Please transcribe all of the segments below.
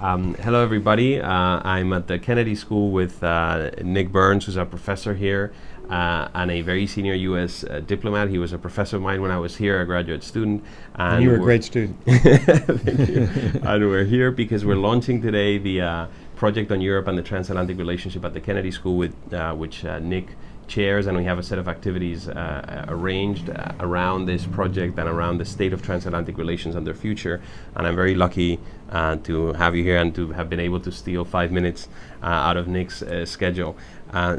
Hello, everybody. I'm at the Kennedy School with Nick Burns, who's a professor here, and a very senior U.S. Diplomat. He was a professor of mine when I was here, a graduate student. And you were a great student. Thank you. And we're here because we're launching today the project on Europe and the Transatlantic Relationship at the Kennedy School, with which Nick chairs, and we have a set of activities arranged around this project and around the state of transatlantic relations and their future. And I'm very lucky to have you here and to have been able to steal 5 minutes out of Nick's schedule.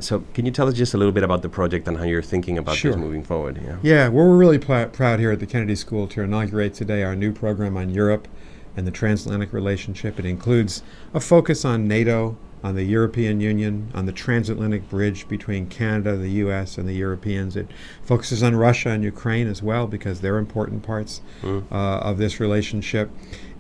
So can you tell us just a little bit about the project and how you're thinking about this moving forward? Yeah, well, we're really proud here at the Kennedy School to inaugurate today our new program on Europe and the transatlantic relationship. It includes a focus on NATO, on the European Union, on the transatlantic bridge between Canada, the U.S., and the Europeans. It focuses on Russia and Ukraine as well, because they're important parts of this relationship.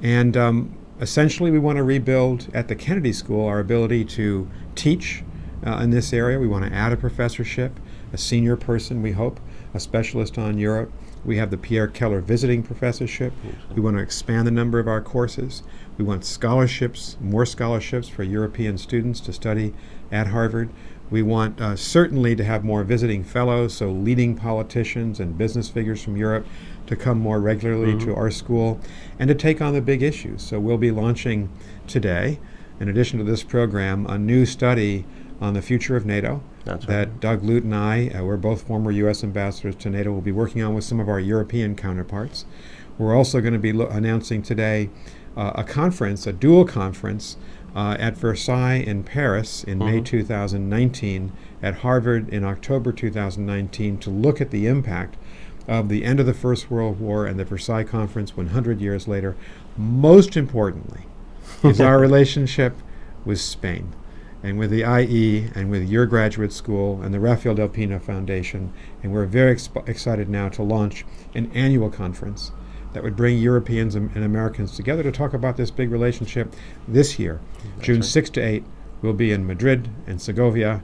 And essentially, we want to rebuild at the Kennedy School our ability to teach in this area. We want to add a professorship, a senior person, we hope, a specialist on Europe. We have the Pierre Keller Visiting Professorship. We want to expand the number of our courses. We want scholarships, more scholarships for European students to study at Harvard. We want certainly to have more visiting fellows, so leading politicians and business figures from Europe to come more regularly to our school and to take on the big issues. So we'll be launching today, in addition to this program, a new study on the future of NATO. That's that right. Doug Lute and I, we're both former U.S. ambassadors to NATO, will be working on with some of our European counterparts. We're also going to be announcing today a conference, a dual conference, at Versailles in Paris in May 2019, at Harvard in October 2019, to look at the impact of the end of the First World War and the Versailles Conference 100 years later. Most importantly is our relationship with Spain, and with the IE, and with your graduate school, and the Rafael del Pino Foundation. And we're very excited now to launch an annual conference that would bring Europeans and Americans together to talk about this big relationship this year. That's June 6 to 8, we'll be in Madrid and Segovia,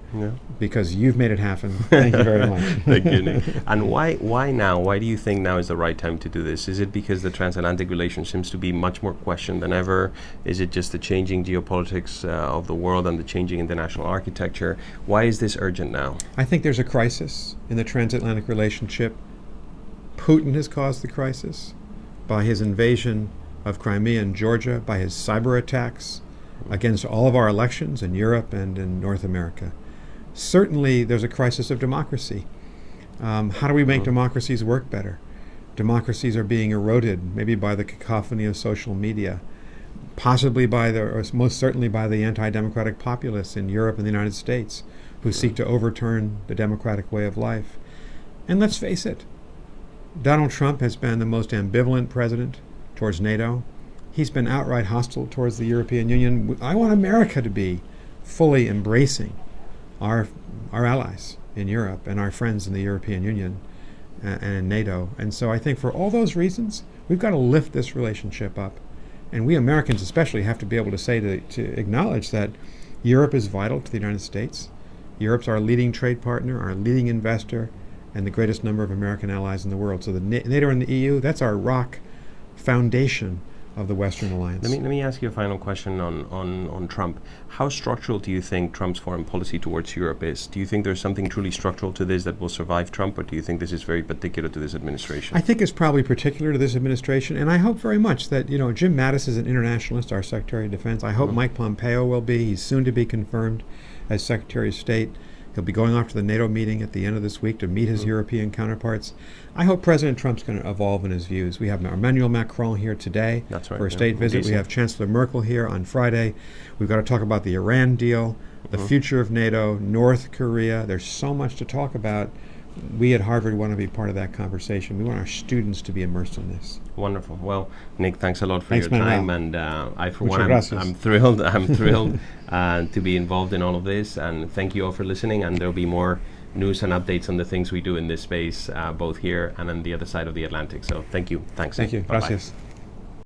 because you've made it happen. Thank you very much. Thank you, Nick. And why now? Why do you think now is the right time to do this? Is it because the transatlantic relationship seems to be much more questioned than ever? Is it just the changing geopolitics of the world and the changing international architecture? Why is this urgent now? I think there's a crisis in the transatlantic relationship. Putin has caused the crisis by his invasion of Crimea and Georgia, by his cyber attacks against all of our elections in Europe and in North America. Certainly, there's a crisis of democracy. How do we make democracies work better? Democracies are being eroded, maybe by the cacophony of social media, possibly or most certainly by the anti-democratic populists in Europe and the United States, who seek to overturn the democratic way of life. And let's face it, Donald Trump has been the most ambivalent president towards NATO. He's been outright hostile towards the European Union. I want America to be fully embracing our allies in Europe and our friends in the European Union and in NATO. And so I think for all those reasons, we've got to lift this relationship up. And we Americans especially have to be able to say, to acknowledge that Europe is vital to the United States. Europe's our leading trade partner, our leading investor, and the greatest number of American allies in the world. So the NATO and the EU, that's our rock foundation of the Western alliance. Let me ask you a final question on Trump. How structural do you think Trump's foreign policy towards Europe is? Do you think there's something truly structural to this that will survive Trump, or do you think this is very particular to this administration? I think it's probably particular to this administration, and I hope very much that, Jim Mattis is an internationalist, our Secretary of Defense. I hope Mike Pompeo will be. He's soon to be confirmed as Secretary of State. He'll be going off to the NATO meeting at the end of this week to meet his European counterparts. I hope President Trump's going to evolve in his views. We have Emmanuel Macron here today for a state visit. We have Chancellor Merkel here on Friday. We've got to talk about the Iran deal, the future of NATO, North Korea. There's so much to talk about. We at Harvard want to be part of that conversation. We want our students to be immersed in this. Wonderful. Well, Nick, thanks a lot for your time. And I, for one, I'm thrilled. I'm thrilled to be involved in all of this. And thank you all for listening. And there'll be more news and updates on the things we do in this space, both here and on the other side of the Atlantic. So thank you. Thanks. Thank you. Bye-bye. Gracias.